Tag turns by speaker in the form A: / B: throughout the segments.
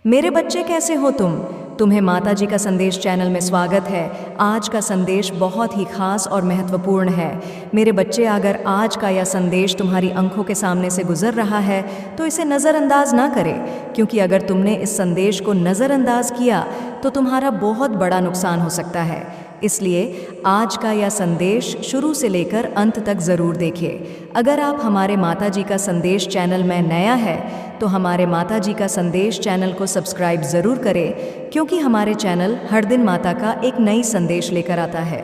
A: मेरे बच्चे, कैसे हो तुम? तुम्हें माता जी का संदेश चैनल में स्वागत है। आज का संदेश बहुत ही खास और महत्वपूर्ण है। मेरे बच्चे, अगर आज का यह संदेश तुम्हारी आंखों के सामने से गुजर रहा है तो इसे नज़रअंदाज ना करें, क्योंकि अगर तुमने इस संदेश को नज़रअंदाज किया तो तुम्हारा बहुत बड़ा नुकसान हो सकता है। इसलिए आज का यह संदेश शुरू से लेकर अंत तक ज़रूर देखिए। अगर आप हमारे माता जी का संदेश चैनल में नया है तो हमारे माता जी का संदेश चैनल को सब्सक्राइब ज़रूर करें, क्योंकि हमारे चैनल हर दिन माता का एक नई संदेश लेकर आता है।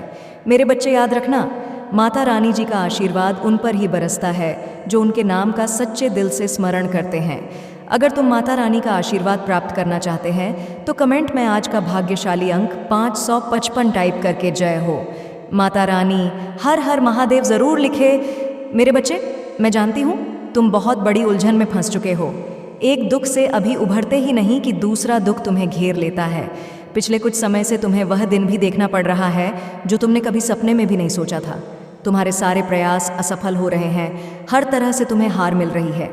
A: मेरे बच्चे, याद रखना, माता रानी जी का आशीर्वाद उन पर ही बरसता है जो उनके नाम का सच्चे दिल से स्मरण करते हैं। अगर तुम माता रानी का आशीर्वाद प्राप्त करना चाहते हैं तो कमेंट में आज का भाग्यशाली अंक 555 टाइप करके जय हो माता रानी हर हर महादेव ज़रूर लिखे। मेरे बच्चे, मैं जानती हूँ तुम बहुत बड़ी उलझन में फंस चुके हो। एक दुख से अभी उभरते ही नहीं कि दूसरा दुख तुम्हें घेर लेता है। पिछले कुछ समय से तुम्हें वह दिन भी देखना पड़ रहा है जो तुमने कभी सपने में भी नहीं सोचा था। तुम्हारे सारे प्रयास असफल हो रहे हैं, हर तरह से तुम्हें हार मिल रही है।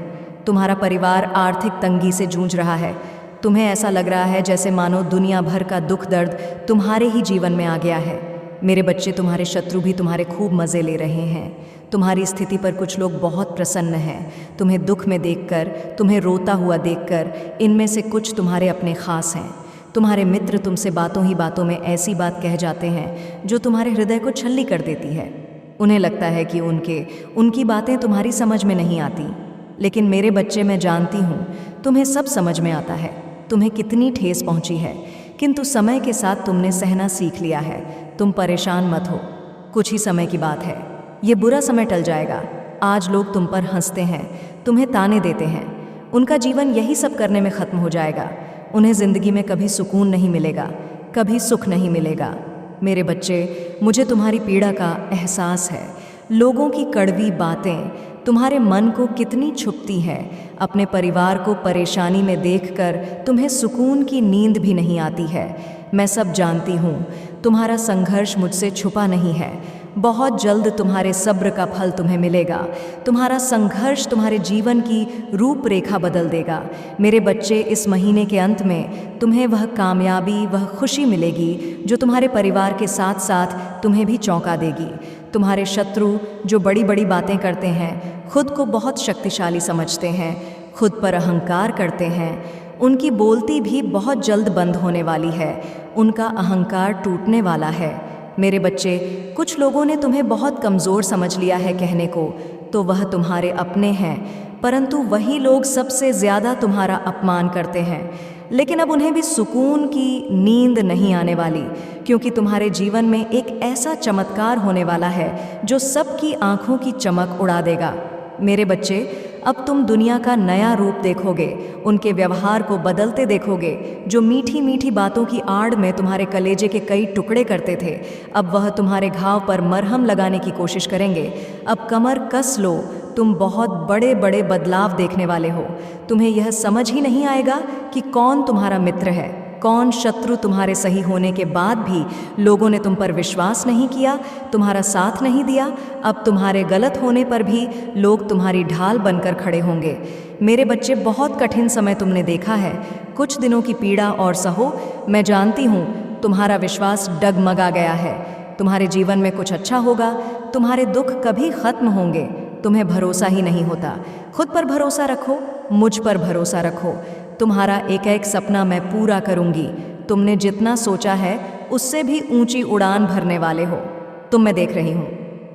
A: तुम्हारा परिवार आर्थिक तंगी से जूझ रहा है। तुम्हें ऐसा लग रहा है जैसे मानो दुनिया भर का दुख दर्द तुम्हारे ही जीवन में आ गया है। मेरे बच्चे, तुम्हारे शत्रु भी तुम्हारे खूब मज़े ले रहे हैं। तुम्हारी स्थिति पर कुछ लोग बहुत प्रसन्न हैं। तुम्हें दुख में देखकर, तुम्हें रोता हुआ देखकर, इनमें से कुछ तुम्हारे अपने खास हैं। तुम्हारे मित्र तुमसे बातों ही बातों में ऐसी बात कह जाते हैं जो तुम्हारे हृदय को छल्ली कर देती है। उन्हें लगता है कि उनकी बातें तुम्हारी समझ में नहीं आती। लेकिन मेरे बच्चे, मैं जानती हूँ तुम्हें सब समझ में आता है, तुम्हें कितनी ठेस पहुँची है, किंतु समय के साथ तुमने सहना सीख लिया है। तुम परेशान मत हो, कुछ ही समय की बात है, ये बुरा समय टल जाएगा। आज लोग तुम पर हंसते हैं, तुम्हें ताने देते हैं, उनका जीवन यही सब करने में ख़त्म हो जाएगा। उन्हें ज़िंदगी में कभी सुकून नहीं मिलेगा, कभी सुख नहीं मिलेगा। मेरे बच्चे, मुझे तुम्हारी पीड़ा का एहसास है। लोगों की कड़वी बातें तुम्हारे मन को कितनी छुपती है। अपने परिवार को परेशानी में देखकर तुम्हें सुकून की नींद भी नहीं आती है। मैं सब जानती हूँ, तुम्हारा संघर्ष मुझसे छुपा नहीं है। बहुत जल्द तुम्हारे सब्र का फल तुम्हें मिलेगा। तुम्हारा संघर्ष तुम्हारे जीवन की रूपरेखा बदल देगा। मेरे बच्चे, इस महीने के अंत में तुम्हें वह कामयाबी, वह खुशी मिलेगी जो तुम्हारे परिवार के साथ साथ तुम्हें भी चौंका देगी। तुम्हारे शत्रु जो बड़ी बड़ी बातें करते हैं, खुद को बहुत शक्तिशाली समझते हैं, खुद पर अहंकार करते हैं, उनकी बोलती भी बहुत जल्द बंद होने वाली है। उनका अहंकार टूटने वाला है। मेरे बच्चे, कुछ लोगों ने तुम्हें बहुत कमज़ोर समझ लिया है कहने को, तो वह तुम्हारे अपने हैं, परंतु वही लोग सबसे ज़्यादा तुम्हारा अपमान करते हैं। लेकिन अब उन्हें भी सुकून की नींद नहीं आने वाली, क्योंकि तुम्हारे जीवन में एक ऐसा चमत्कार होने वाला है जो सबकी आंखों की चमक उड़ा देगा। मेरे बच्चे, अब तुम दुनिया का नया रूप देखोगे, उनके व्यवहार को बदलते देखोगे। जो मीठी मीठी बातों की आड़ में तुम्हारे कलेजे के कई टुकड़े करते थे, अब वह तुम्हारे घाव पर मरहम लगाने की कोशिश करेंगे। अब कमर कस लो, तुम बहुत बड़े बड़े बदलाव देखने वाले हो। तुम्हें यह समझ ही नहीं आएगा कि कौन तुम्हारा मित्र है, कौन शत्रु। तुम्हारे सही होने के बाद भी लोगों ने तुम पर विश्वास नहीं किया, तुम्हारा साथ नहीं दिया। अब तुम्हारे गलत होने पर भी लोग तुम्हारी ढाल बनकर खड़े होंगे। मेरे बच्चे, बहुत कठिन समय तुमने देखा है। कुछ दिनों की पीड़ा और सहो, मैं जानती हूँ तुम्हारा विश्वास डगमगा गया है। तुम्हारे जीवन में कुछ अच्छा होगा, तुम्हारे दुख कभी खत्म होंगे। तुम्हें भरोसा ही नहीं होता। खुद पर भरोसा रखो, मुझ पर भरोसा रखो। तुम्हारा एक एक सपना मैं पूरा करूंगी। तुमने जितना सोचा है उससे भी ऊंची उड़ान भरने वाले हो। मैं देख रही हूँ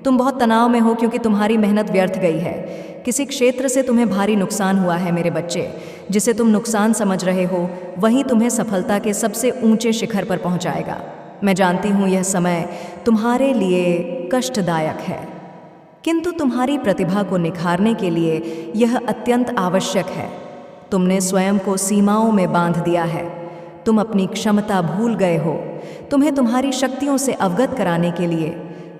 A: तुम बहुत तनाव में हो, क्योंकि तुम्हारी मेहनत व्यर्थ गई है। किसी क्षेत्र से तुम्हें भारी नुकसान हुआ है। मेरे बच्चे, जिसे तुम नुकसान समझ रहे हो वही तुम्हें सफलता के सबसे ऊंचे शिखर पर पहुंचाएगा। मैं जानती हूँ यह समय तुम्हारे लिए कष्टदायक है, किंतु तुम्हारी प्रतिभा को निखारने के लिए यह अत्यंत आवश्यक है। तुमने स्वयं को सीमाओं में बांध दिया है। तुम अपनी क्षमता भूल गए हो। तुम्हें तुम्हारी शक्तियों से अवगत कराने के लिए,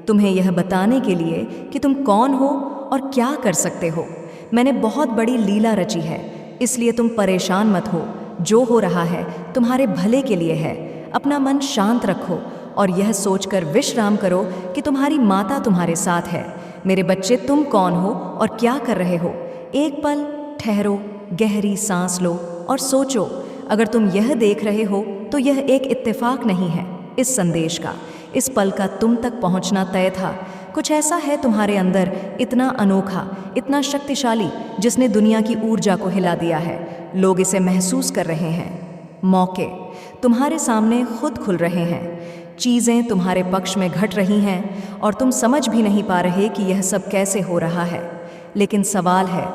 A: तुम्हें यह बताने के लिए कि तुम कौन हो और क्या कर सकते हो, मैंने बहुत बड़ी लीला रची है। इसलिए तुम परेशान मत हो। जो हो रहा है तुम्हारे भले के लिए है। अपना मन शांत रखो और यह सोचकर विश्राम करो कि तुम्हारी माता तुम्हारे साथ है। मेरे बच्चे, तुम कौन हो और क्या कर रहे हो? एक पल ठहरो, गहरी सांस लो और सोचो। अगर तुम यह देख रहे हो तो यह एक इत्तेफाक नहीं है। इस संदेश का, इस पल का तुम तक पहुंचना तय था। कुछ ऐसा है तुम्हारे अंदर, इतना अनोखा, इतना शक्तिशाली, जिसने दुनिया की ऊर्जा को हिला दिया है। लोग इसे महसूस कर रहे हैं। मौके तुम्हारे सामने खुद खुल रहे हैं। चीज़ें तुम्हारे पक्ष में घट रही हैं और तुम समझ भी नहीं पा रहे कि यह सब कैसे हो रहा है। लेकिन सवाल है,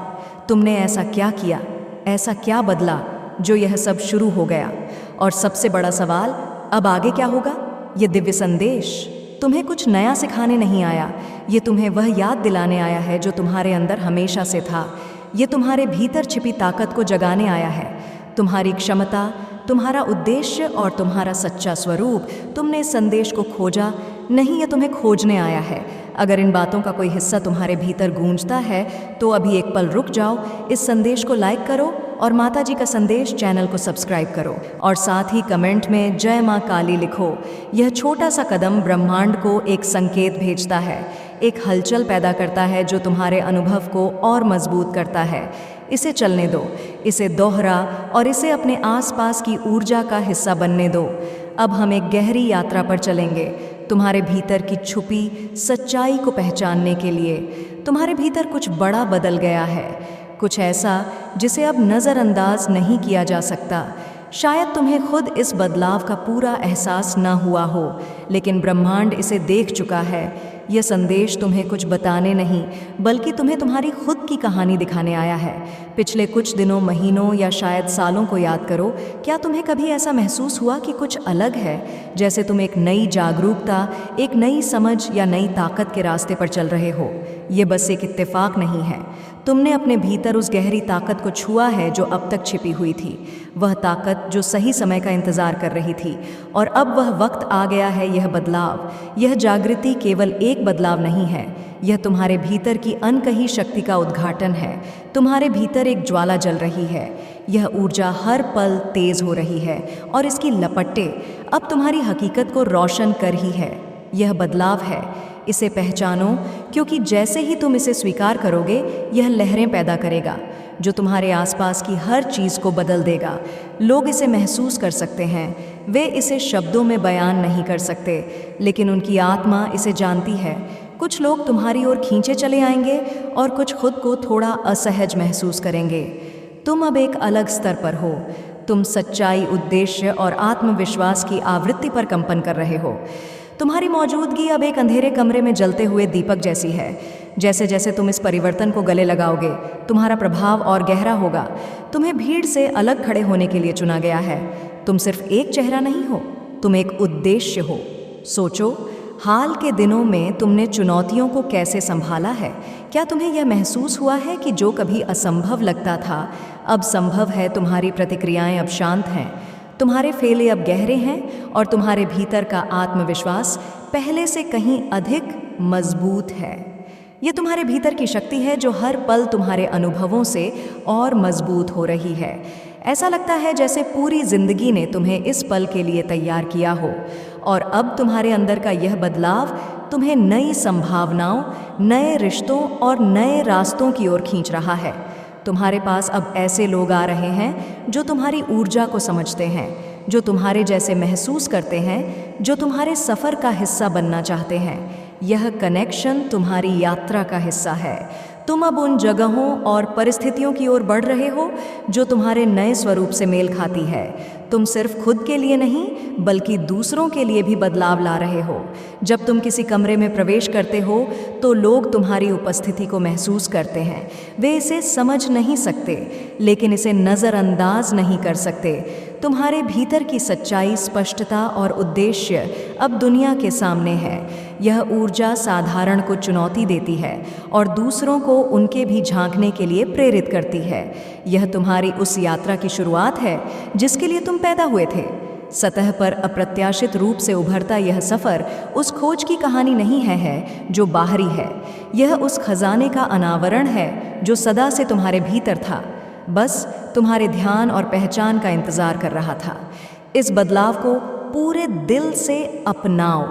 A: तुमने ऐसा क्या किया, ऐसा क्या बदला जो यह सब शुरू हो गया? और सबसे बड़ा सवाल, अब आगे क्या होगा? ये दिव्य संदेश तुम्हें कुछ नया सिखाने नहीं आया। ये तुम्हें वह याद दिलाने आया है जो तुम्हारे अंदर हमेशा से था। ये तुम्हारे भीतर छिपी ताकत को जगाने आया है। तुम्हारी क्षमता, तुम्हारा उद्देश्य और तुम्हारा सच्चा स्वरूप। तुमने इस संदेश को खोजा नहीं, ये तुम्हें खोजने आया है। अगर इन बातों का कोई हिस्सा तुम्हारे भीतर गूंजता है तो अभी एक पल रुक जाओ, इस संदेश को लाइक करो और माता जी का संदेश चैनल को सब्सक्राइब करो और साथ ही कमेंट में जय माँ काली लिखो। यह छोटा सा कदम ब्रह्मांड को एक संकेत भेजता है, एक हलचल पैदा करता है जो तुम्हारे अनुभव को और मजबूत करता है। इसे चलने दो, इसे दोहरा और इसे अपने आसपास की ऊर्जा का हिस्सा बनने दो। अब हम एक गहरी यात्रा पर चलेंगे, तुम्हारे भीतर की छुपी सच्चाई को पहचानने के लिए। तुम्हारे भीतर कुछ बड़ा बदल गया है, कुछ ऐसा जिसे अब नज़रअंदाज नहीं किया जा सकता। शायद तुम्हें खुद इस बदलाव का पूरा एहसास न हुआ हो, लेकिन ब्रह्मांड इसे देख चुका है। यह संदेश तुम्हें कुछ बताने नहीं, बल्कि तुम्हें तुम्हारी खुद की कहानी दिखाने आया है। पिछले कुछ दिनों, महीनों या शायद सालों को याद करो। क्या तुम्हें कभी ऐसा महसूस हुआ कि कुछ अलग है, जैसे तुम एक नई जागरूकता, एक नई समझ या नई ताकत के रास्ते पर चल रहे हो? ये बस एक इत्तेफाक नहीं है, तुमने अपने भीतर उस गहरी ताकत को छुआ है जो अब तक छिपी हुई थी। वह ताकत जो सही समय का इंतज़ार कर रही थी। और अब वह वक्त आ गया है, यह बदलाव, यह जागृति केवल एक बदलाव नहीं है, यह तुम्हारे भीतर की अनकही शक्ति का उद्घाटन है। तुम्हारे भीतर एक ज्वाला जल रही है, यह ऊर्जा हर पल तेज हो रही है और इसकी लपटें अब तुम्हारी हकीकत को रोशन कर ही है। यह बदलाव है, इसे पहचानो, क्योंकि जैसे ही तुम इसे स्वीकार करोगे, यह लहरें पैदा करेगा जो तुम्हारे आसपास की हर चीज़ को बदल देगा। लोग इसे महसूस कर सकते हैं, वे इसे शब्दों में बयान नहीं कर सकते, लेकिन उनकी आत्मा इसे जानती है। कुछ लोग तुम्हारी ओर खींचे चले आएंगे और कुछ खुद को थोड़ा असहज महसूस करेंगे। तुम अब एक अलग स्तर पर हो। तुम सच्चाई, उद्देश्य और आत्मविश्वास की आवृत्ति पर कंपन कर रहे हो। तुम्हारी मौजूदगी अब एक अंधेरे कमरे में जलते हुए दीपक जैसी है। जैसे जैसे तुम इस परिवर्तन को गले लगाओगे, तुम्हारा प्रभाव और गहरा होगा। तुम्हें भीड़ से अलग खड़े होने के लिए चुना गया है। तुम सिर्फ एक चेहरा नहीं हो, तुम एक उद्देश्य हो। सोचो, हाल के दिनों में तुमने चुनौतियों को कैसे संभाला है? क्या तुम्हें यह महसूस हुआ है कि जो कभी असंभव लगता था, अब संभव है? तुम्हारी प्रतिक्रियाएं अब शांत हैं, तुम्हारे फेले अब गहरे हैं और तुम्हारे भीतर का आत्मविश्वास पहले से कहीं अधिक मजबूत है। ये तुम्हारे भीतर की शक्ति है जो हर पल तुम्हारे अनुभवों से और मजबूत हो रही है। ऐसा लगता है जैसे पूरी जिंदगी ने तुम्हें इस पल के लिए तैयार किया हो और अब तुम्हारे अंदर का यह बदलाव तुम्हें नई संभावनाओं, नए रिश्तों और नए रास्तों की ओर खींच रहा है। तुम्हारे पास अब ऐसे लोग आ रहे हैं जो तुम्हारी ऊर्जा को समझते हैं, जो तुम्हारे जैसे महसूस करते हैं, जो तुम्हारे सफ़र का हिस्सा बनना चाहते हैं। यह कनेक्शन तुम्हारी यात्रा का हिस्सा है। तुम अब उन जगहों और परिस्थितियों की ओर बढ़ रहे हो जो तुम्हारे नए स्वरूप से मेल खाती है। तुम सिर्फ खुद के लिए नहीं, बल्कि दूसरों के लिए भी बदलाव ला रहे हो। जब तुम किसी कमरे में प्रवेश करते हो तो लोग तुम्हारी उपस्थिति को महसूस करते हैं। वे इसे समझ नहीं सकते, लेकिन इसे नज़रअंदाज नहीं कर सकते। तुम्हारे भीतर की सच्चाई, स्पष्टता और उद्देश्य अब दुनिया के सामने है। यह ऊर्जा साधारण को चुनौती देती है और दूसरों को उनके भी झांकने के लिए प्रेरित करती है। यह तुम्हारी उस यात्रा की शुरुआत है जिसके लिए तुम पैदा हुए थे। सतह पर अप्रत्याशित रूप से उभरता यह सफ़र उस खोज की कहानी नहीं है जो बाहरी है। यह उस खजाने का अनावरण है जो सदा से तुम्हारे भीतर था, बस तुम्हारे ध्यान और पहचान का इंतज़ार कर रहा था। इस बदलाव को पूरे दिल से अपनाओ।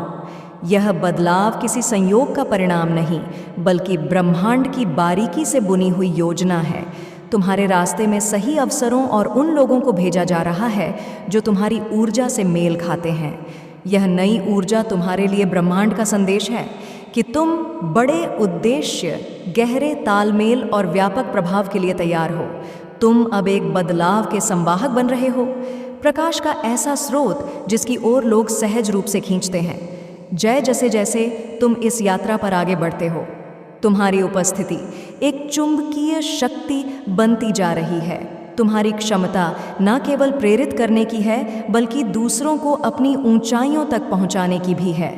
A: यह बदलाव किसी संयोग का परिणाम नहीं, बल्कि ब्रह्मांड की बारीकी से बुनी हुई योजना है। तुम्हारे रास्ते में सही अवसरों और उन लोगों को भेजा जा रहा है जो तुम्हारी ऊर्जा से मेल खाते हैं। यह नई ऊर्जा तुम्हारे लिए ब्रह्मांड का संदेश है कि तुम बड़े उद्देश्य, गहरे तालमेल और व्यापक प्रभाव के लिए तैयार हो। तुम अब एक बदलाव के संवाहक बन रहे हो, प्रकाश का ऐसा स्रोत जिसकी ओर लोग सहज रूप से खींचते हैं। जैसे जैसे तुम इस यात्रा पर आगे बढ़ते हो, तुम्हारी उपस्थिति एक चुंबकीय शक्ति बनती जा रही है। तुम्हारी क्षमता न केवल प्रेरित करने की है, बल्कि दूसरों को अपनी ऊंचाइयों तक पहुंचाने की भी है।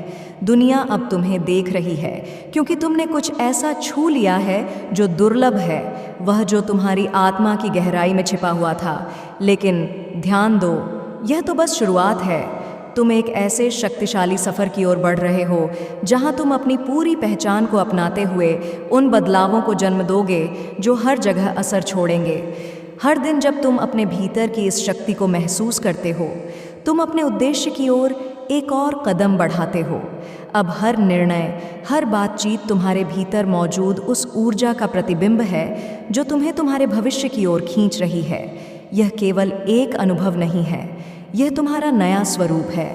A: दुनिया अब तुम्हें देख रही है क्योंकि तुमने कुछ ऐसा छू लिया है जो दुर्लभ है, वह जो तुम्हारी आत्मा की गहराई में छिपा हुआ था। लेकिन ध्यान दो, यह तो बस शुरुआत है। तुम एक ऐसे शक्तिशाली सफ़र की ओर बढ़ रहे हो जहां तुम अपनी पूरी पहचान को अपनाते हुए उन बदलावों को जन्म दोगे जो हर जगह असर छोड़ेंगे। हर दिन जब तुम अपने भीतर की इस शक्ति को महसूस करते हो, तुम अपने उद्देश्य की ओर एक और कदम बढ़ाते हो। अब हर निर्णय, हर बातचीत तुम्हारे भीतर मौजूद उस ऊर्जा का प्रतिबिंब है जो तुम्हें तुम्हारे भविष्य की ओर खींच रही है। यह केवल एक अनुभव नहीं है, यह तुम्हारा नया स्वरूप है।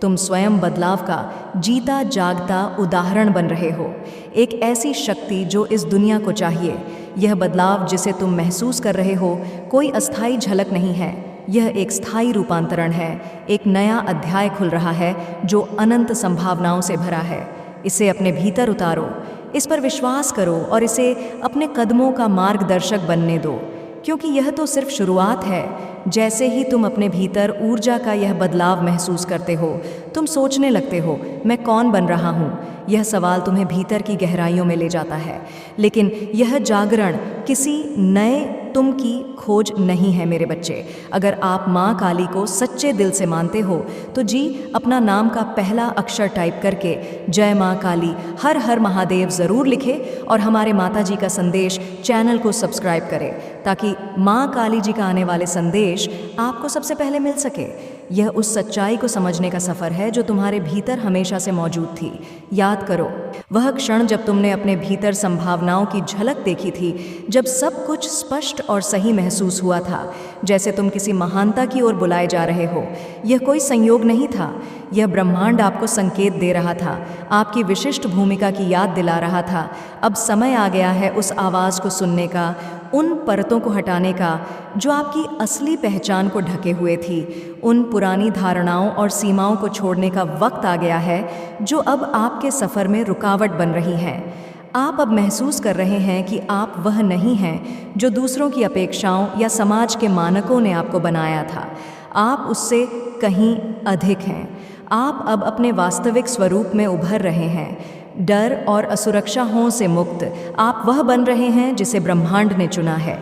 A: तुम स्वयं बदलाव का जीता जागता उदाहरण बन रहे हो, एक ऐसी शक्ति जो इस दुनिया को चाहिए। यह बदलाव जिसे तुम महसूस कर रहे हो कोई अस्थायी झलक नहीं है, यह एक स्थायी रूपांतरण है। एक नया अध्याय खुल रहा है जो अनंत संभावनाओं से भरा है। इसे अपने भीतर उतारो, इस पर विश्वास करो और इसे अपने कदमों का मार्गदर्शक बनने दो, क्योंकि यह तो सिर्फ शुरुआत है। जैसे ही तुम अपने भीतर ऊर्जा का यह बदलाव महसूस करते हो, तुम सोचने लगते हो, मैं कौन बन रहा हूँ? यह सवाल तुम्हें भीतर की गहराइयों में ले जाता है। लेकिन यह जागरण किसी नए तुम की खोज नहीं है मेरे बच्चे। अगर आप माँ काली को सच्चे दिल से मानते हो तो जी अपना नाम का पहला अक्षर टाइप करके जय माँ काली, हर हर महादेव ज़रूर लिखें और हमारे माता जी का संदेश चैनल को सब्सक्राइब करें ताकि माँ काली जी का आने वाले संदेश आपको सबसे पहले मिल सके। यह उस सच्चाई को समझने का सफ़र है जो तुम्हारे भीतर हमेशा से मौजूद थी। याद करो वह क्षण जब तुमने अपने भीतर संभावनाओं की झलक देखी थी, जब सब कुछ स्पष्ट और सही महसूस हुआ था, जैसे तुम किसी महानता की ओर बुलाए जा रहे हो। यह कोई संयोग नहीं था, यह ब्रह्मांड आपको संकेत दे रहा था, आपकी विशिष्ट भूमिका की याद दिला रहा था। अब समय आ गया है उस आवाज़ को सुनने का, उन परतों को हटाने का जो आपकी असली पहचान को ढके हुए थी। उन पुरानी धारणाओं और सीमाओं को छोड़ने का वक्त आ गया है जो अब आपके सफ़र में रुकावट बन रही हैं। आप अब महसूस कर रहे हैं कि आप वह नहीं हैं जो दूसरों की अपेक्षाओं या समाज के मानकों ने आपको बनाया था। आप उससे कहीं अधिक हैं। आप अब अपने वास्तविक स्वरूप में उभर रहे हैं। डर और असुरक्षाओं से मुक्त आप वह बन रहे हैं जिसे ब्रह्मांड ने चुना है।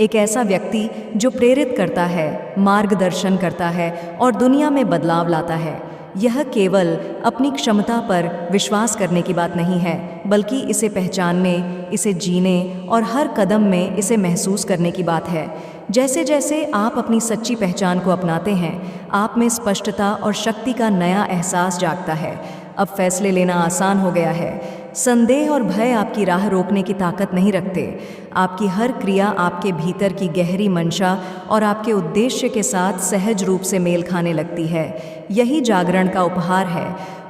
A: एक ऐसा व्यक्ति जो प्रेरित करता है, मार्गदर्शन करता है और दुनिया में बदलाव लाता है। यह केवल अपनी क्षमता पर विश्वास करने की बात नहीं है, बल्कि इसे पहचानने, इसे जीने और हर कदम में इसे महसूस करने की बात है। जैसे जैसे आप अपनी सच्ची पहचान को अपनाते हैं, आप में स्पष्टता और शक्ति का नया एहसास जागता है। अब फैसले लेना आसान हो गया है। संदेह और भय आपकी राह रोकने की ताकत नहीं रखते। आपकी हर क्रिया आपके भीतर की गहरी मंशा और आपके उद्देश्य के साथ सहज रूप से मेल खाने लगती है। यही जागरण का उपहार है।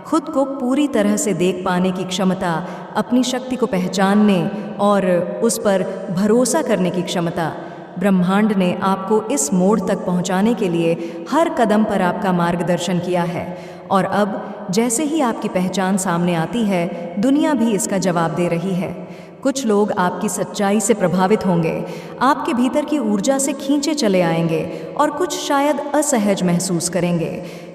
A: खुद को पूरी तरह से देख पाने की क्षमता, अपनी शक्ति को पहचानने और उस पर भरोसा करने की क्षमता। ब्रह्मांड ने आपको इस मोड़ तक पहुंचाने के लिए हर कदम पर आपका मार्गदर्शन किया है और अब जैसे ही आपकी पहचान सामने आती है, दुनिया भी इसका जवाब दे रही है। कुछ लोग आपकी सच्चाई से प्रभावित होंगे, आपके भीतर की ऊर्जा से खींचे चले आएंगे और कुछ शायद असहज महसूस करेंगे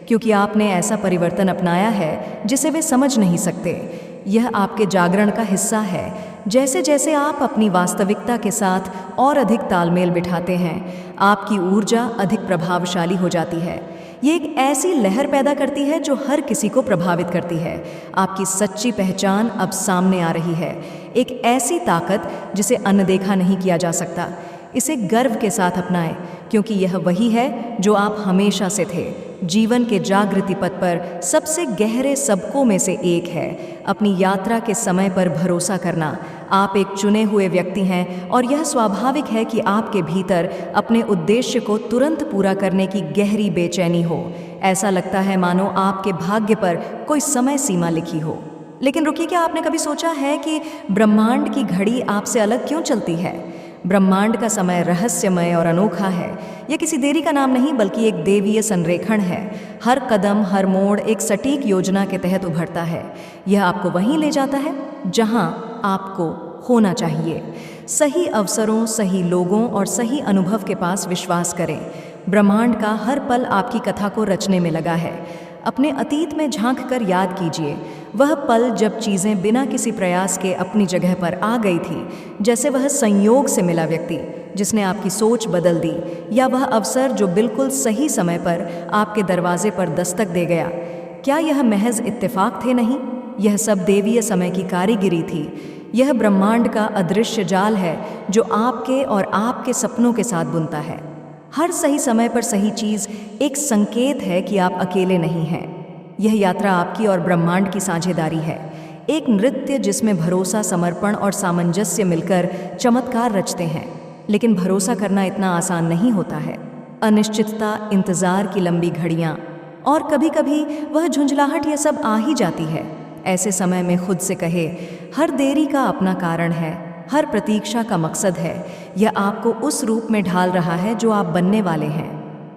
A: क्योंकि आपने ऐसा परिवर्तन अपनाया है जिसे वे समझ नहीं सकते। यह आपके जागरण का हिस्सा है। जैसे जैसे आप अपनी वास्तविकता के साथ और अधिक तालमेल बिठाते हैं, आपकी ऊर्जा अधिक प्रभावशाली हो जाती है। ये एक ऐसी लहर पैदा करती है जो हर किसी को प्रभावित करती है। आपकी सच्ची पहचान अब सामने आ रही है, एक ऐसी ताकत जिसे अनदेखा नहीं किया जा सकता। इसे गर्व के साथ अपनाएं क्योंकि यह वही है जो आप हमेशा से थे। जीवन के जागृति पथ पर सबसे गहरे सबकों में से एक है। अपनी यात्रा के समय पर भरोसा करना। आप एक चुने हुए व्यक्ति हैं और यह स्वाभाविक है कि आपके भीतर अपने उद्देश्य को तुरंत पूरा करने की गहरी बेचैनी हो। ऐसा लगता है मानो आपके भाग्य पर कोई समय सीमा लिखी हो। लेकिन रुकिए, क्या आपने कभी सोचा है कि ब्रह्मांड की घड़ी आपसे अलग क्यों चलती है? ब्रह्मांड का समय रहस्यमय और अनोखा है। यह किसी देरी का नाम नहीं बल्कि एक देवीय संरेखण है। हर कदम, हर मोड़ एक सटीक योजना के तहत उभरता है। यह आपको वहीं ले जाता है जहां आपको होना चाहिए। सही अवसरों, सही लोगों और सही अनुभव के पास विश्वास करें। ब्रह्मांड का हर पल आपकी कथा को रचने में लगा है। अपने अतीत में झांक कर याद कीजिए, वह पल जब चीज़ें बिना किसी प्रयास के अपनी जगह पर आ गई थी। जैसे वह संयोग से मिला व्यक्ति जिसने आपकी सोच बदल दी, या वह अवसर जो बिल्कुल सही समय पर आपके दरवाजे पर दस्तक दे गया। क्या यह महज इत्तेफाक थे? नहीं, यह सब देवीय समय की कारीगिरी थी। यह ब्रह्मांड का अदृश्य जाल है जो आपके और आपके सपनों के साथ बुनता है। हर सही समय पर सही चीज़ एक संकेत है कि आप अकेले नहीं हैं। यह यात्रा आपकी और ब्रह्मांड की साझेदारी है, एक नृत्य जिसमें भरोसा, समर्पण और सामंजस्य मिलकर चमत्कार रचते हैं। लेकिन भरोसा करना इतना आसान नहीं होता है। अनिश्चितता, इंतज़ार की लंबी घड़ियाँ और कभी कभी वह झुंझलाहट, यह सब आ ही जाती है। ऐसे समय में खुद से कहे, हर देरी का अपना कारण है, हर प्रतीक्षा का मकसद है। यह आपको उस रूप में ढाल रहा है जो आप बनने वाले हैं।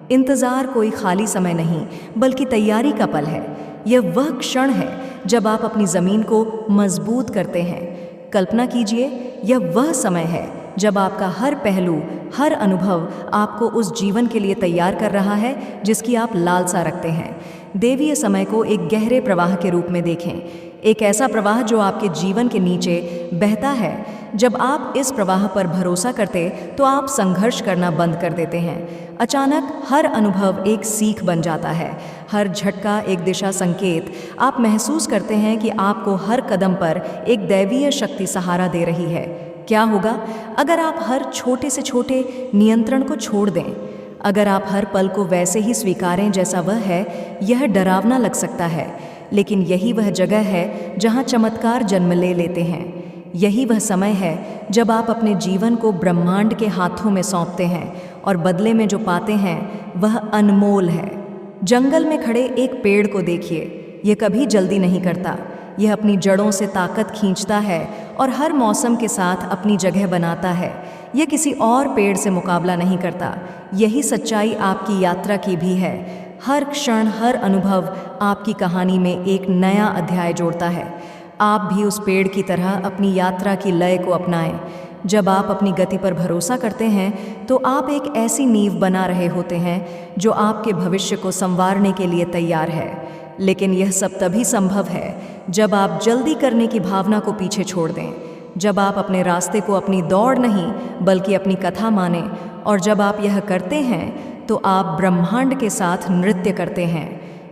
A: इंतज़ार कोई खाली समय नहीं बल्कि तैयारी का पल है। यह वह क्षण है जब आप अपनी ज़मीन को मजबूत करते हैं। कल्पना कीजिए, यह वह समय है जब आपका हर पहलू, हर अनुभव आपको उस जीवन के लिए तैयार कर रहा है जिसकी आप लालसा रखते हैं। देवीय समय को एक गहरे प्रवाह के रूप में देखें, एक ऐसा प्रवाह जो आपके जीवन के नीचे बहता है। जब आप इस प्रवाह पर भरोसा करते तो आप संघर्ष करना बंद कर देते हैं। अचानक हर अनुभव एक सीख बन जाता है, हर झटका एक दिशा संकेत। आप महसूस करते हैं कि आपको हर कदम पर एक दैवीय शक्ति सहारा दे रही है। क्या होगा अगर आप हर छोटे से छोटे नियंत्रण को छोड़ दें? अगर आप हर पल को वैसे ही स्वीकारें जैसा वह है? यह डरावना लग सकता है, लेकिन यही वह जगह है जहां चमत्कार जन्म ले लेते हैं। यही वह समय है जब आप अपने जीवन को ब्रह्मांड के हाथों में सौंपते हैं और बदले में जो पाते हैं वह अनमोल है। जंगल में खड़े एक पेड़ को देखिए, यह कभी जल्दी नहीं करता। यह अपनी जड़ों से ताकत खींचता है और हर मौसम के साथ अपनी जगह बनाता है। यह किसी और पेड़ से मुकाबला नहीं करता। यही सच्चाई आपकी यात्रा की भी है। हर क्षण, हर अनुभव आपकी कहानी में एक नया अध्याय जोड़ता है। आप भी उस पेड़ की तरह अपनी यात्रा की लय को अपनाएं। जब आप अपनी गति पर भरोसा करते हैं तो आप एक ऐसी नींव बना रहे होते हैं जो आपके भविष्य को संवारने के लिए तैयार है। लेकिन यह सब तभी संभव है जब आप जल्दी करने की भावना को पीछे छोड़ दें, जब आप अपने रास्ते को अपनी दौड़ नहीं बल्कि अपनी कथा मानें। और जब आप यह करते हैं तो आप ब्रह्मांड के साथ नृत्य करते हैं।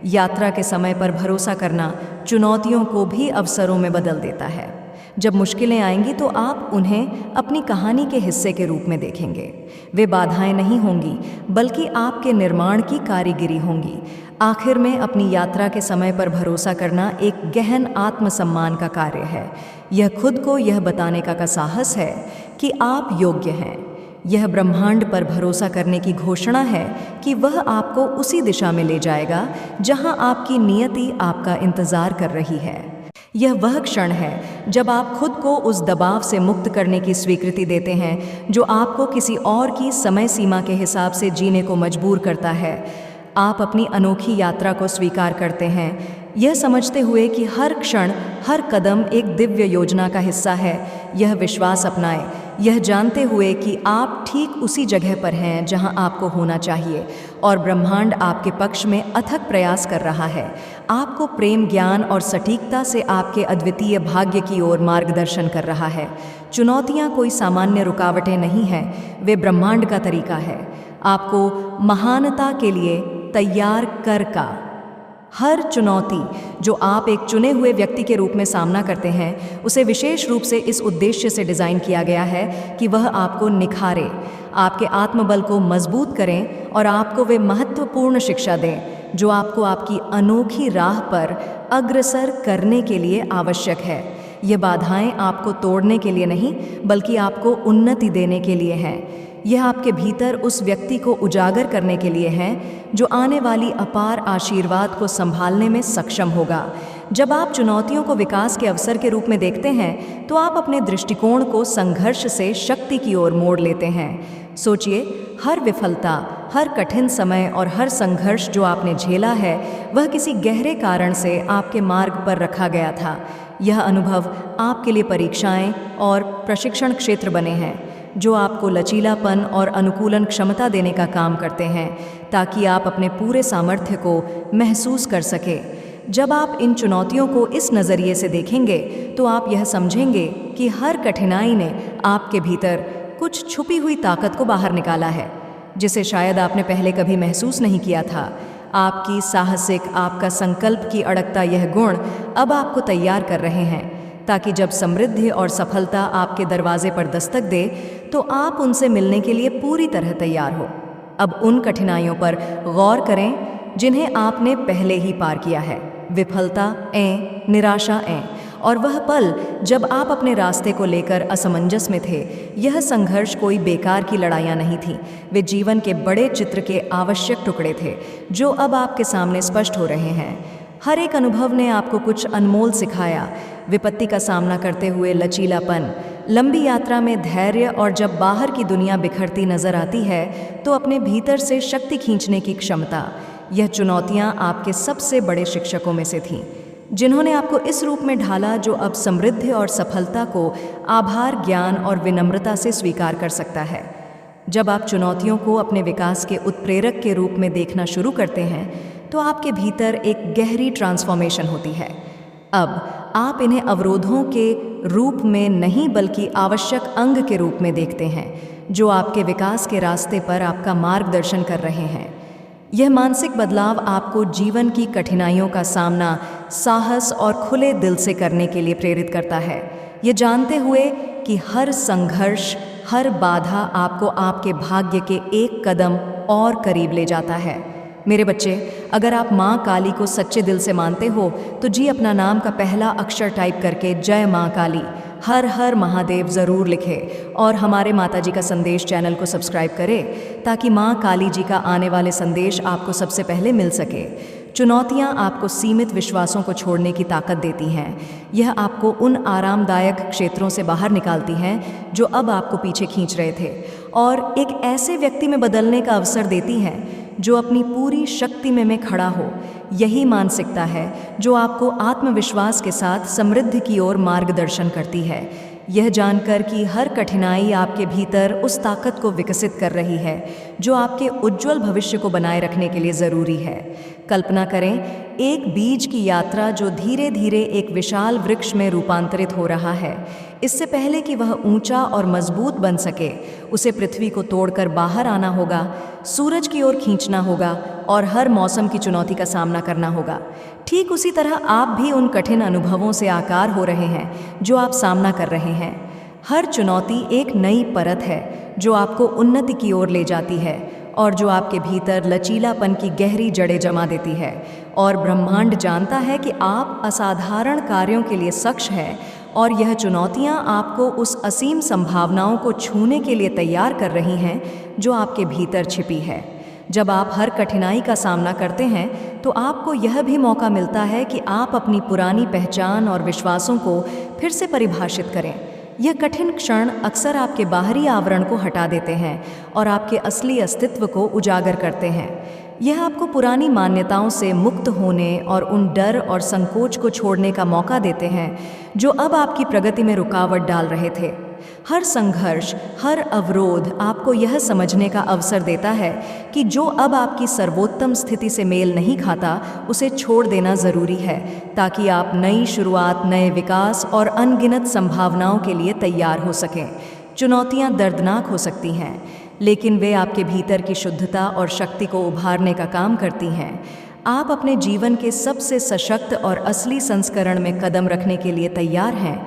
A: यात्रा के समय पर भरोसा करना चुनौतियों को भी अवसरों में बदल देता है। जब मुश्किलें आएंगी तो आप उन्हें अपनी कहानी के हिस्से के रूप में देखेंगे। वे बाधाएं नहीं होंगी बल्कि आपके निर्माण की कारीगिरी होंगी। आखिर में अपनी यात्रा के समय पर भरोसा करना एक गहन आत्मसम्मान का कार्य है। यह खुद को यह बताने का साहस है कि आप योग्य हैं। यह ब्रह्मांड पर भरोसा करने की घोषणा है कि वह आपको उसी दिशा में ले जाएगा जहां आपकी नियति आपका इंतजार कर रही है। यह वह क्षण है जब आप खुद को उस दबाव से मुक्त करने की स्वीकृति देते हैं जो आपको किसी और की समय सीमा के हिसाब से जीने को मजबूर करता है। आप अपनी अनोखी यात्रा को स्वीकार करते हैं, यह समझते हुए कि हर क्षण, हर कदम एक दिव्य योजना का हिस्सा है। यह विश्वास अपनाएं, यह जानते हुए कि आप ठीक उसी जगह पर हैं जहां आपको होना चाहिए और ब्रह्मांड आपके पक्ष में अथक प्रयास कर रहा है। आपको प्रेम, ज्ञान और सटीकता से आपके अद्वितीय भाग्य की ओर मार्गदर्शन कर रहा है। चुनौतियां कोई सामान्य रुकावटें नहीं हैं, वे ब्रह्मांड का तरीका है आपको महानता के लिए तैयार कर का। हर चुनौती जो आप एक चुने हुए व्यक्ति के रूप में सामना करते हैं, उसे विशेष रूप से इस उद्देश्य से डिज़ाइन किया गया है कि वह आपको निखारे, आपके आत्मबल को मजबूत करें और आपको वे महत्वपूर्ण शिक्षा दें जो आपको आपकी अनोखी राह पर अग्रसर करने के लिए आवश्यक है। ये बाधाएं आपको तोड़ने के लिए नहीं, बल्कि आपको उन्नति देने के लिए हैं। यह आपके भीतर उस व्यक्ति को उजागर करने के लिए है जो आने वाली अपार आशीर्वाद को संभालने में सक्षम होगा। जब आप चुनौतियों को विकास के अवसर के रूप में देखते हैं, तो आप अपने दृष्टिकोण को संघर्ष से शक्ति की ओर मोड़ लेते हैं। सोचिए, हर विफलता, हर कठिन समय और हर संघर्ष जो आपने झेला है, वह किसी गहरे कारण से आपके मार्ग पर रखा गया था। यह अनुभव आपके लिए परीक्षाएं और प्रशिक्षण क्षेत्र बने हैं, जो आपको लचीलापन और अनुकूलन क्षमता देने का काम करते हैं, ताकि आप अपने पूरे सामर्थ्य को महसूस कर सकें। जब आप इन चुनौतियों को इस नज़रिए से देखेंगे, तो आप यह समझेंगे कि हर कठिनाई ने आपके भीतर कुछ छुपी हुई ताकत को बाहर निकाला है, जिसे शायद आपने पहले कभी महसूस नहीं किया था। आपकी साहसिक, आपका संकल्प की अड़गता यह गुण अब आपको तैयार कर रहे हैं, ताकि जब समृद्धि और सफलता आपके दरवाजे पर दस्तक दे, तो आप उनसे मिलने के लिए पूरी तरह तैयार हो। अब उन कठिनाइयों पर गौर करें जिन्हें आपने पहले ही पार किया है। विफलता निराशा और वह पल जब आप अपने रास्ते को लेकर असमंजस में थे। यह संघर्ष कोई बेकार की लड़ाइयाँ नहीं थी, वे जीवन के बड़े चित्र के आवश्यक टुकड़े थे, जो अब आपके सामने स्पष्ट हो रहे हैं। हर एक अनुभव ने आपको कुछ अनमोल सिखाया। विपत्ति का सामना करते हुए लचीलापन, लंबी यात्रा में धैर्य, और जब बाहर की दुनिया बिखरती नजर आती है, तो अपने भीतर से शक्ति खींचने की क्षमता। यह चुनौतियां आपके सबसे बड़े शिक्षकों में से थीं, जिन्होंने आपको इस रूप में ढाला जो अब समृद्धि और सफलता को आभार, ज्ञान और विनम्रता से स्वीकार कर सकता है। जब आप चुनौतियों को अपने विकास के उत्प्रेरक के रूप में देखना शुरू करते हैं, तो आपके भीतर एक गहरी ट्रांसफॉर्मेशन होती है। अब आप इन्हें अवरोधों के रूप में नहीं, बल्कि आवश्यक अंग के रूप में देखते हैं, जो आपके विकास के रास्ते पर आपका मार्गदर्शन कर रहे हैं। यह मानसिक बदलाव आपको जीवन की कठिनाइयों का सामना साहस और खुले दिल से करने के लिए प्रेरित करता है, ये जानते हुए कि हर संघर्ष, हर बाधा आपको आपके भाग्य के एक कदम और करीब ले जाता है। मेरे बच्चे, अगर आप माँ काली को सच्चे दिल से मानते हो, तो जी अपना नाम का पहला अक्षर टाइप करके जय माँ काली, हर हर महादेव ज़रूर लिखें और हमारे माताजी का संदेश चैनल को सब्सक्राइब करें, ताकि माँ काली जी का आने वाले संदेश आपको सबसे पहले मिल सके। चुनौतियाँ आपको सीमित विश्वासों को छोड़ने की ताकत देती हैं। यह आपको उन आरामदायक क्षेत्रों से बाहर निकालती हैं जो अब आपको पीछे खींच रहे थे, और एक ऐसे व्यक्ति में बदलने का अवसर देती हैं जो अपनी पूरी शक्ति में खड़ा हो। यही मानसिकता है जो आपको आत्मविश्वास के साथ समृद्धि की ओर मार्गदर्शन करती है। यह जानकर कि हर कठिनाई आपके भीतर उस ताकत को विकसित कर रही है जो आपके उज्जवल भविष्य को बनाए रखने के लिए ज़रूरी है। कल्पना करें, एक बीज की यात्रा जो धीरे धीरे एक विशाल वृक्ष में रूपांतरित हो रहा है। इससे पहले कि वह ऊंचा और मजबूत बन सके, उसे पृथ्वी को तोड़कर बाहर आना होगा, सूरज की ओर खींचना होगा और हर मौसम की चुनौती का सामना करना होगा। ठीक उसी तरह आप भी उन कठिन अनुभवों से आकार हो रहे हैं जो आप सामना कर रहे हैं। हर चुनौती एक नई परत है जो आपको उन्नति की ओर ले जाती है और जो आपके भीतर लचीलापन की गहरी जड़ें जमा देती है। और ब्रह्मांड जानता है कि आप असाधारण कार्यों के लिए सक्षम हैं, और यह चुनौतियां आपको उस असीम संभावनाओं को छूने के लिए तैयार कर रही हैं जो आपके भीतर छिपी है। जब आप हर कठिनाई का सामना करते हैं, तो आपको यह भी मौका मिलता है कि आप अपनी पुरानी पहचान और विश्वासों को फिर से परिभाषित करें। यह कठिन क्षण अक्सर आपके बाहरी आवरण को हटा देते हैं और आपके असली अस्तित्व को उजागर करते हैं। यह आपको पुरानी मान्यताओं से मुक्त होने और उन डर और संकोच को छोड़ने का मौका देते हैं जो अब आपकी प्रगति में रुकावट डाल रहे थे। हर संघर्ष, हर अवरोध आपको यह समझने का अवसर देता है कि जो अब आपकी सर्वोत्तम स्थिति से मेल नहीं खाता, उसे छोड़ देना ज़रूरी है, ताकि आप नई शुरुआत, नए विकास और अनगिनत संभावनाओं के लिए तैयार हो सकें। चुनौतियाँ दर्दनाक हो सकती हैं, लेकिन वे आपके भीतर की शुद्धता और शक्ति को उभारने का काम करती हैं। आप अपने जीवन के सबसे सशक्त और असली संस्करण में कदम रखने के लिए तैयार हैं।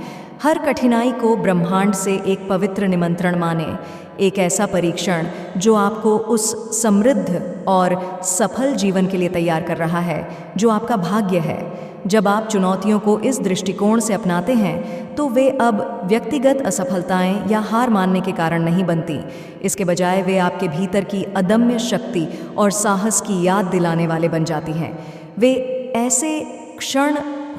A: हर कठिनाई को ब्रह्मांड से एक पवित्र निमंत्रण माने, एक ऐसा परीक्षण जो आपको उस समृद्ध और सफल जीवन के लिए तैयार कर रहा है जो आपका भाग्य है। जब आप चुनौतियों को इस दृष्टिकोण से अपनाते हैं तो वे अब व्यक्तिगत असफलताएं या हार मानने के कारण नहीं बनती। इसके बजाय वे आपके भीतर की अदम्य शक्ति और साहस की याद दिलाने वाले बन जाती हैं। वे ऐसे क्षण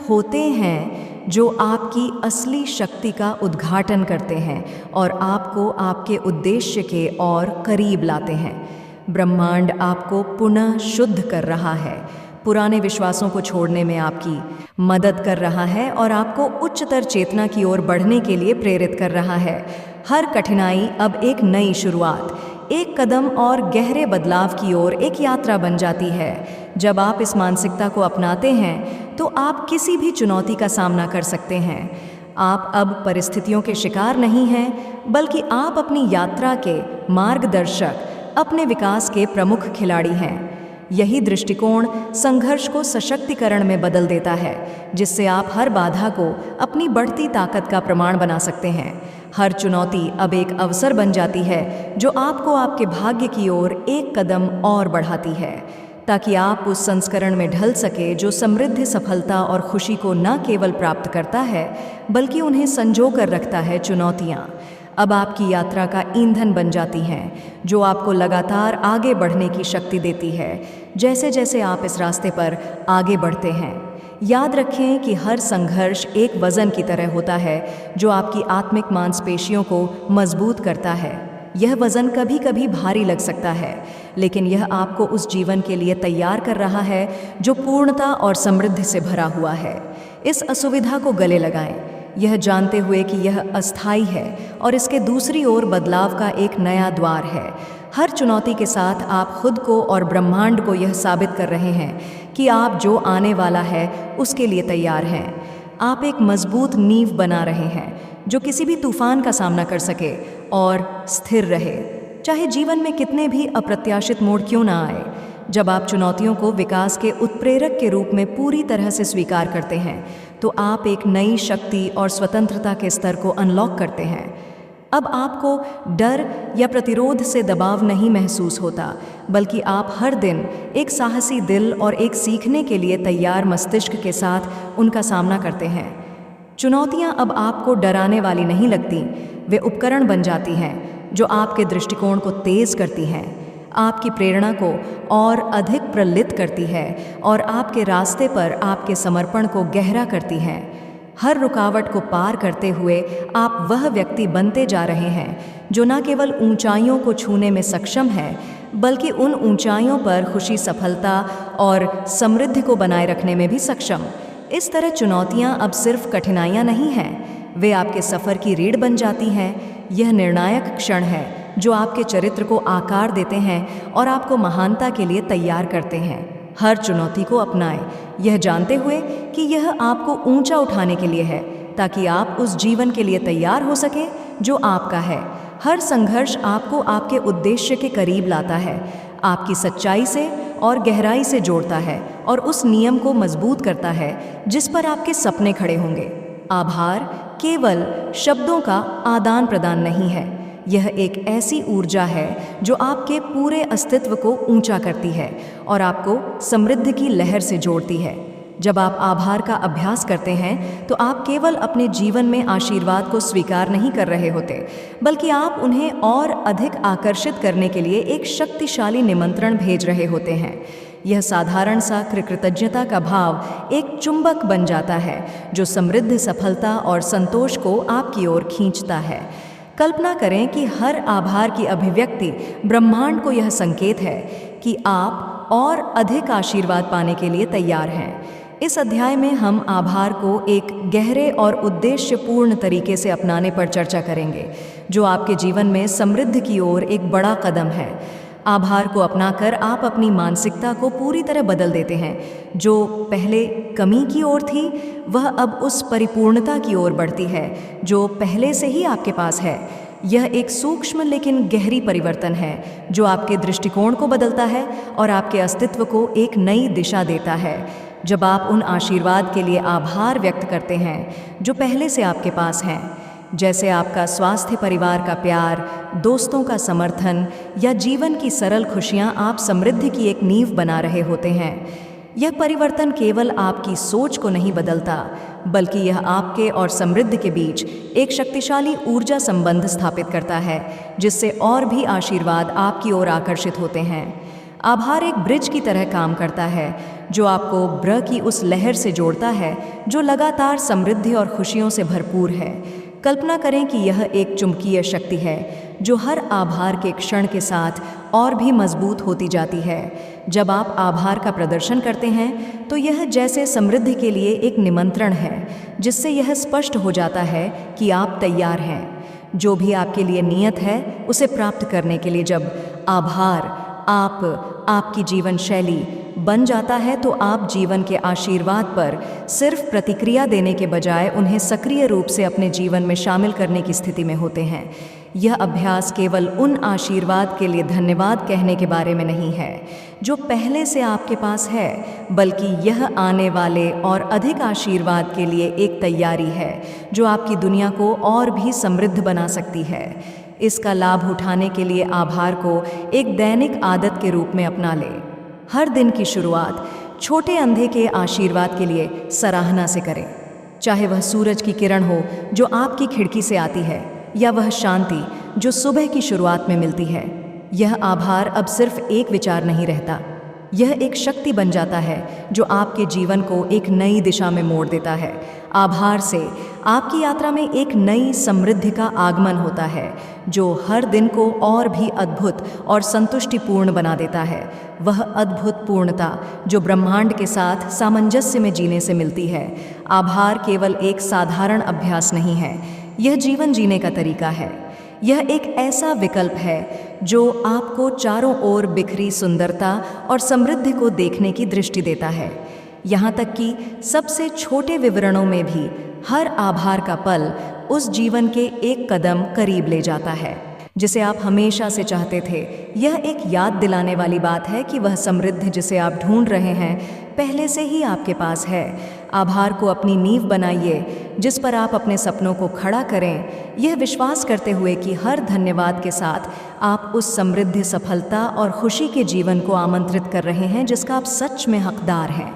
A: होते हैं जो आपकी असली शक्ति का उद्घाटन करते हैं और आपको आपके उद्देश्य के और करीब लाते हैं। ब्रह्मांड आपको पुनः शुद्ध कर रहा है, पुराने विश्वासों को छोड़ने में आपकी मदद कर रहा है और आपको उच्चतर चेतना की ओर बढ़ने के लिए प्रेरित कर रहा है। हर कठिनाई अब एक नई शुरुआत, एक कदम और गहरे बदलाव की ओर एक यात्रा बन जाती है। जब आप इस मानसिकता को अपनाते हैं तो आप किसी भी चुनौती का सामना कर सकते हैं। आप अब परिस्थितियों के शिकार नहीं हैं, बल्कि आप अपनी यात्रा के मार्गदर्शक, अपने विकास के प्रमुख खिलाड़ी हैं। यही दृष्टिकोण संघर्ष को सशक्तिकरण में बदल देता है, जिससे आप हर बाधा को अपनी बढ़ती ताकत का प्रमाण बना सकते हैं। हर चुनौती अब एक अवसर बन जाती है जो आपको आपके भाग्य की ओर एक कदम और बढ़ाती है, ताकि आप उस संस्करण में ढल सके जो समृद्ध, सफलता और खुशी को न केवल प्राप्त करता है बल्कि उन्हें संजो कर रखता है। चुनौतियाँ अब आपकी यात्रा का ईंधन बन जाती हैं, जो आपको लगातार आगे बढ़ने की शक्ति देती है। जैसे जैसे आप इस रास्ते पर आगे बढ़ते हैं, याद रखें कि हर संघर्ष एक वज़न की तरह होता है जो आपकी आत्मिक मांसपेशियों को मजबूत करता है। यह वज़न कभी कभी भारी लग सकता है, लेकिन यह आपको उस जीवन के लिए तैयार कर रहा है जो पूर्णता और समृद्धि से भरा हुआ है। इस असुविधा को गले लगाएं, यह जानते हुए कि यह अस्थायी है और इसके दूसरी ओर बदलाव का एक नया द्वार है। हर चुनौती के साथ आप खुद को और ब्रह्मांड को यह साबित कर रहे हैं कि आप जो आने वाला है उसके लिए तैयार हैं। आप एक मजबूत नींव बना रहे हैं जो किसी भी तूफान का सामना कर सके और स्थिर रहे, चाहे जीवन में कितने भी अप्रत्याशित मोड़ क्यों ना आए। जब आप चुनौतियों को विकास के उत्प्रेरक के रूप में पूरी तरह से स्वीकार करते हैं तो आप एक नई शक्ति और स्वतंत्रता के स्तर को अनलॉक करते हैं। अब आपको डर या प्रतिरोध से दबाव नहीं महसूस होता, बल्कि आप हर दिन एक साहसी दिल और एक सीखने के लिए तैयार मस्तिष्क के साथ उनका सामना करते हैं। चुनौतियां अब आपको डराने वाली नहीं लगती, वे उपकरण बन जाती हैं जो आपके दृष्टिकोण को तेज करती हैं, आपकी प्रेरणा को और अधिक प्रलित करती है और आपके रास्ते पर आपके समर्पण को गहरा करती हैं। हर रुकावट को पार करते हुए आप वह व्यक्ति बनते जा रहे हैं जो न केवल ऊंचाइयों को छूने में सक्षम है, बल्कि उन ऊंचाइयों पर खुशी, सफलता और समृद्धि को बनाए रखने में भी सक्षम। इस तरह चुनौतियां अब सिर्फ कठिनाइयां नहीं हैं, वे आपके सफ़र की रीढ़ बन जाती हैं। यह निर्णायक क्षण है जो आपके चरित्र को आकार देते हैं और आपको महानता के लिए तैयार करते हैं। हर चुनौती को अपनाएं, यह जानते हुए कि यह आपको ऊंचा उठाने के लिए है, ताकि आप उस जीवन के लिए तैयार हो सके जो आपका है। हर संघर्ष आपको आपके उद्देश्य के करीब लाता है, आपकी सच्चाई से और गहराई से जोड़ता है और उस नियम को मजबूत करता है जिस पर आपके सपने खड़े होंगे। आभार केवल शब्दों का आदान प्रदान नहीं है, यह एक ऐसी ऊर्जा है जो आपके पूरे अस्तित्व को ऊंचा करती है और आपको समृद्धि की लहर से जोड़ती है। जब आप आभार का अभ्यास करते हैं तो आप केवल अपने जीवन में आशीर्वाद को स्वीकार नहीं कर रहे होते, बल्कि आप उन्हें और अधिक आकर्षित करने के लिए एक शक्तिशाली निमंत्रण भेज रहे होते हैं। यह साधारण सा कृतज्ञता का भाव एक चुंबक बन जाता है जो समृद्ध, सफलता और संतोष को आपकी ओर खींचता है। कल्पना करें कि हर आभार की अभिव्यक्ति ब्रह्मांड को यह संकेत है कि आप और अधिक आशीर्वाद पाने के लिए तैयार हैं। इस अध्याय में हम आभार को एक गहरे और उद्देश्यपूर्ण तरीके से अपनाने पर चर्चा करेंगे, जो आपके जीवन में समृद्धि की ओर एक बड़ा कदम है। आभार को अपनाकर आप अपनी मानसिकता को पूरी तरह बदल देते हैं। जो पहले कमी की ओर थी, वह अब उस परिपूर्णता की ओर बढ़ती है जो पहले से ही आपके पास है। यह एक सूक्ष्म लेकिन गहरी परिवर्तन है जो आपके दृष्टिकोण को बदलता है और आपके अस्तित्व को एक नई दिशा देता है। जब आप उन आशीर्वाद के लिए आभार व्यक्त करते हैं जो पहले से आपके पास हैं, जैसे आपका स्वास्थ्य, परिवार का प्यार, दोस्तों का समर्थन या जीवन की सरल खुशियां, आप समृद्धि की एक नींव बना रहे होते हैं। यह परिवर्तन केवल आपकी सोच को नहीं बदलता, बल्कि यह आपके और समृद्धि के बीच एक शक्तिशाली ऊर्जा संबंध स्थापित करता है, जिससे और भी आशीर्वाद आपकी ओर आकर्षित होते हैं। आभार एक ब्रिज की तरह काम करता है, जो आपको ब्रह्म की उस लहर से जोड़ता है जो लगातार समृद्धि और खुशियों से भरपूर है। कल्पना करें कि यह एक चुंबकीय शक्ति है जो हर आभार के क्षण के साथ और भी मजबूत होती जाती है। जब आप आभार का प्रदर्शन करते हैं तो यह जैसे समृद्धि के लिए एक निमंत्रण है, जिससे यह स्पष्ट हो जाता है कि आप तैयार हैं। जो भी आपके लिए नियत है उसे प्राप्त करने के लिए जब आभार आपकी जीवन शैली बन जाता है, तो आप जीवन के आशीर्वाद पर सिर्फ प्रतिक्रिया देने के बजाय उन्हें सक्रिय रूप से अपने जीवन में शामिल करने की स्थिति में होते हैं। यह अभ्यास केवल उन आशीर्वाद के लिए धन्यवाद कहने के बारे में नहीं है जो पहले से आपके पास है, बल्कि यह आने वाले और अधिक आशीर्वाद के लिए एक तैयारी है जो आपकी दुनिया को और भी समृद्ध बना सकती है। इसका लाभ उठाने के लिए आभार को एक दैनिक आदत के रूप में अपना लें। हर दिन की शुरुआत छोटे अंधे के आशीर्वाद के लिए सराहना से करें, चाहे वह सूरज की किरण हो जो आपकी खिड़की से आती है, या वह शांति जो सुबह की शुरुआत में मिलती है। यह आभार अब सिर्फ एक विचार नहीं रहता, यह एक शक्ति बन जाता है जो आपके जीवन को एक नई दिशा में मोड़ देता है। आभार से आपकी यात्रा में एक नई समृद्धि का आगमन होता है जो हर दिन को और भी अद्भुत और संतुष्टिपूर्ण बना देता है। वह अद्भुत पूर्णता जो ब्रह्मांड के साथ सामंजस्य में जीने से मिलती है। आभार केवल एक साधारण अभ्यास नहीं है, यह जीवन जीने का तरीका है। यह एक ऐसा विकल्प है जो आपको चारों ओर बिखरी सुंदरता और समृद्धि को देखने की दृष्टि देता है। यहाँ तक कि सबसे छोटे विवरणों में भी हर आभार का पल उस जीवन के एक कदम करीब ले जाता है जिसे आप हमेशा से चाहते थे। यह एक याद दिलाने वाली बात है कि वह समृद्धि जिसे आप ढूंढ रहे हैं पहले से ही आपके पास है। आभार को अपनी नींव बनाइए जिस पर आप अपने सपनों को खड़ा करें, यह विश्वास करते हुए कि हर धन्यवाद के साथ आप उस समृद्धि, सफलता और खुशी के जीवन को आमंत्रित कर रहे हैं जिसका आप सच में हकदार हैं।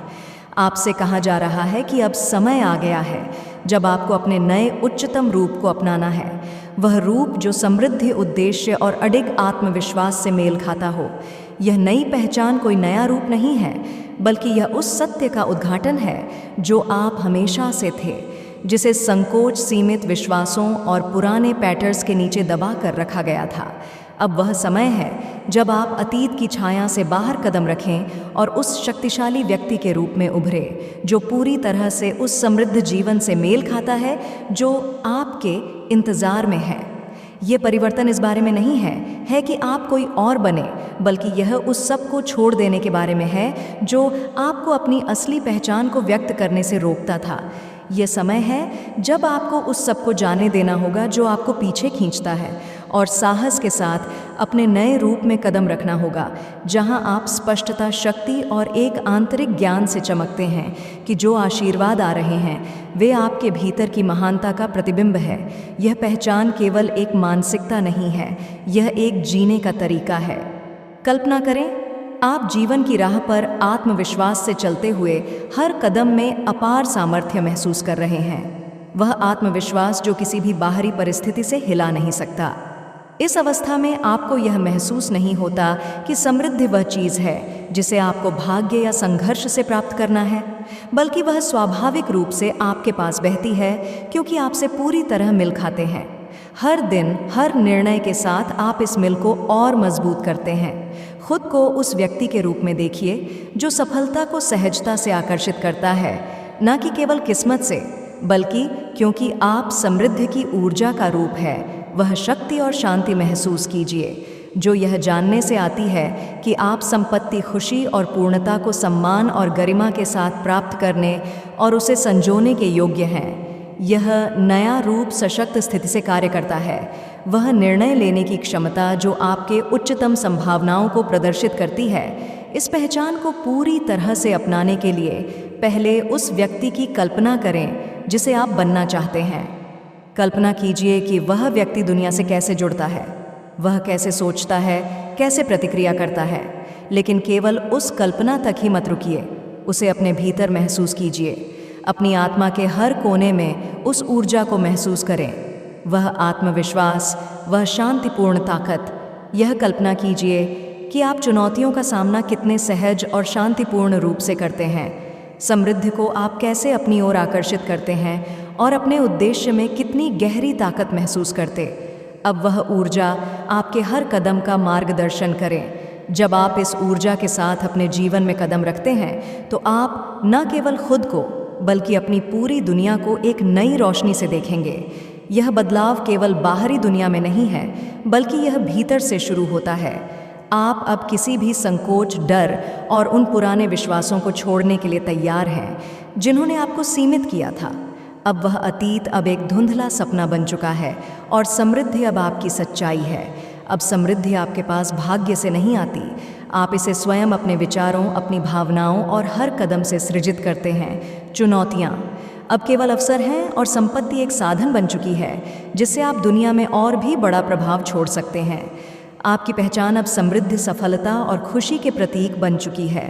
A: आपसे कहा जा रहा है कि अब समय आ गया है जब आपको अपने नए उच्चतम रूप को अपनाना है, वह रूप जो समृद्धि, उद्देश्य और अडिग आत्मविश्वास से मेल खाता हो। यह नई पहचान कोई नया रूप नहीं है, बल्कि यह उस सत्य का उद्घाटन है जो आप हमेशा से थे, जिसे संकोच, सीमित विश्वासों और पुराने पैटर्न्स के नीचे दबा कर रखा गया था। अब वह समय है जब आप अतीत की छाया से बाहर कदम रखें और उस शक्तिशाली व्यक्ति के रूप में उभरे जो पूरी तरह से उस समृद्ध जीवन से मेल खाता है जो आपके इंतजार में है। ये परिवर्तन इस बारे में नहीं है कि आप कोई और बने, बल्कि यह उस सब को छोड़ देने के बारे में है जो आपको अपनी असली पहचान को व्यक्त करने से रोकता था। यह समय है जब आपको उस सब को जाने देना होगा जो आपको पीछे खींचता है, और साहस के साथ अपने नए रूप में कदम रखना होगा जहां आप स्पष्टता, शक्ति और एक आंतरिक ज्ञान से चमकते हैं कि जो आशीर्वाद आ रहे हैं वे आपके भीतर की महानता का प्रतिबिंब है। यह पहचान केवल एक मानसिकता नहीं है, यह एक जीने का तरीका है। कल्पना करें, आप जीवन की राह पर आत्मविश्वास से चलते हुए हर कदम में अपार सामर्थ्य महसूस कर रहे हैं। वह आत्मविश्वास जो किसी भी बाहरी परिस्थिति से हिला नहीं सकता। इस अवस्था में आपको यह महसूस नहीं होता कि समृद्धि वह चीज़ है जिसे आपको भाग्य या संघर्ष से प्राप्त करना है, बल्कि वह स्वाभाविक रूप से आपके पास बहती है क्योंकि आपसे पूरी तरह मिल खाते हैं। हर दिन, हर निर्णय के साथ आप इस मिल को और मजबूत करते हैं। खुद को उस व्यक्ति के रूप में देखिए जो सफलता को सहजता से आकर्षित करता है, न कि केवल किस्मत से, बल्कि क्योंकि आप समृद्धि की ऊर्जा का रूप है। वह शक्ति और शांति महसूस कीजिए जो यह जानने से आती है कि आप संपत्ति, खुशी और पूर्णता को सम्मान और गरिमा के साथ प्राप्त करने और उसे संजोने के योग्य हैं। यह नया रूप सशक्त स्थिति से कार्य करता है। वह निर्णय लेने की क्षमता जो आपके उच्चतम संभावनाओं को प्रदर्शित करती है। इस पहचान को पूरी तरह से अपनाने के लिए पहले उस व्यक्ति की कल्पना करें जिसे आप बनना चाहते हैं। कल्पना कीजिए कि वह व्यक्ति दुनिया से कैसे जुड़ता है, वह कैसे सोचता है, कैसे प्रतिक्रिया करता है। लेकिन केवल उस कल्पना तक ही मत रुकिए, उसे अपने भीतर महसूस कीजिए। अपनी आत्मा के हर कोने में उस ऊर्जा को महसूस करें, वह आत्मविश्वास, वह शांतिपूर्ण ताकत। यह कल्पना कीजिए कि आप चुनौतियों का सामना कितने सहज और शांतिपूर्ण रूप से करते हैं। समृद्धि को आप कैसे अपनी ओर आकर्षित करते हैं और अपने उद्देश्य में कितनी गहरी ताकत महसूस करते। अब वह ऊर्जा आपके हर कदम का मार्गदर्शन करें। जब आप इस ऊर्जा के साथ अपने जीवन में कदम रखते हैं तो आप न केवल खुद को बल्कि अपनी पूरी दुनिया को एक नई रोशनी से देखेंगे। यह बदलाव केवल बाहरी दुनिया में नहीं है, बल्कि यह भीतर से शुरू होता है। आप अब किसी भी संकोच, डर और उन पुराने विश्वासों को छोड़ने के लिए तैयार हैं जिन्होंने आपको सीमित किया था। अब वह अतीत अब एक धुंधला सपना बन चुका है और समृद्धि अब आपकी सच्चाई है। अब समृद्धि आपके पास भाग्य से नहीं आती, आप इसे स्वयं अपने विचारों, अपनी भावनाओं और हर कदम से सृजित करते हैं। चुनौतियाँ अब केवल अवसर हैं और संपत्ति एक साधन बन चुकी है जिससे आप दुनिया में और भी बड़ा प्रभाव छोड़ सकते हैं। आपकी पहचान अब समृद्धि, सफलता और खुशी के प्रतीक बन चुकी है।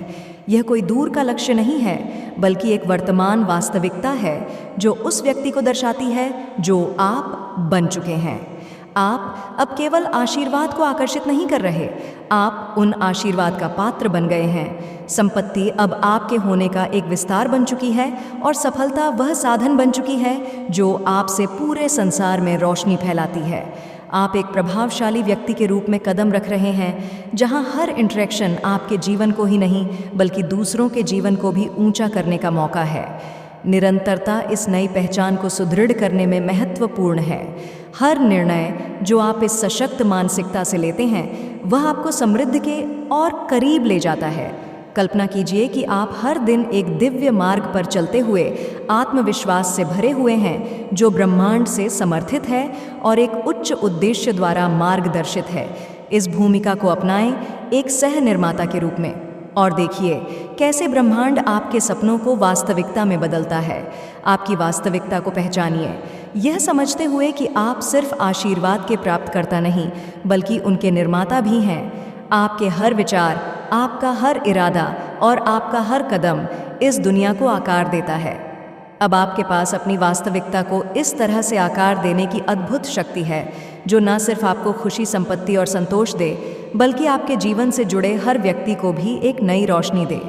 A: यह कोई दूर का लक्ष्य नहीं है, बल्कि एक वर्तमान वास्तविकता है जो उस व्यक्ति को दर्शाती है जो आप बन चुके हैं। आप अब केवल आशीर्वाद को आकर्षित नहीं कर रहे, आप उन आशीर्वाद का पात्र बन गए हैं। संपत्ति अब आपके होने का एक विस्तार बन चुकी है और सफलता वह साधन बन चुकी है जो आपसे पूरे संसार में रोशनी फैलाती है। आप एक प्रभावशाली व्यक्ति के रूप में कदम रख रहे हैं, जहां हर इंटरेक्शन आपके जीवन को ही नहीं बल्कि दूसरों के जीवन को भी ऊंचा करने का मौका है। निरंतरता इस नई पहचान को सुदृढ़ करने में महत्वपूर्ण है। हर निर्णय जो आप इस सशक्त मानसिकता से लेते हैं, वह आपको समृद्धि के और करीब ले जाता है। कल्पना कीजिए कि आप हर दिन एक दिव्य मार्ग पर चलते हुए आत्मविश्वास से भरे हुए हैं जो ब्रह्मांड से समर्थित है और एक उच्च उद्देश्य द्वारा मार्गदर्शित है। इस भूमिका को अपनाएं एक सह निर्माता के रूप में और देखिए कैसे ब्रह्मांड आपके सपनों को वास्तविकता में बदलता है। आपकी वास्तविकता को पहचानिए, यह समझते हुए कि आप सिर्फ आशीर्वाद के प्राप्तकर्ता नहीं बल्कि उनके निर्माता भी हैं। आपके हर विचार, आपका हर इरादा और आपका हर कदम इस दुनिया को आकार देता है। अब आपके पास अपनी वास्तविकता को इस तरह से आकार देने की अद्भुत शक्ति है जो न सिर्फ आपको खुशी, संपत्ति और संतोष दे बल्कि आपके जीवन से जुड़े हर व्यक्ति को भी एक नई रोशनी दे।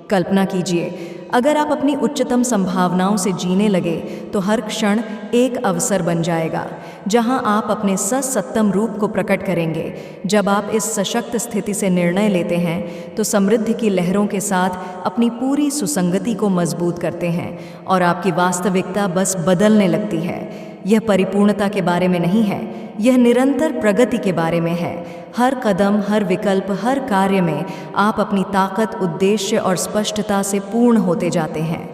A: कल्पना कीजिए, अगर आप अपनी उच्चतम संभावनाओं से जीने लगे तो हर क्षण एक अवसर बन जाएगा जहां आप अपने सत्तम रूप को प्रकट करेंगे। जब आप इस सशक्त स्थिति से निर्णय लेते हैं तो समृद्धि की लहरों के साथ अपनी पूरी सुसंगति को मजबूत करते हैं और आपकी वास्तविकता बस बदलने लगती है। यह परिपूर्णता के बारे में नहीं है, यह निरंतर प्रगति के बारे में है। हर कदम, हर विकल्प, हर कार्य में आप अपनी ताकत, उद्देश्य और स्पष्टता से पूर्ण होते जाते हैं।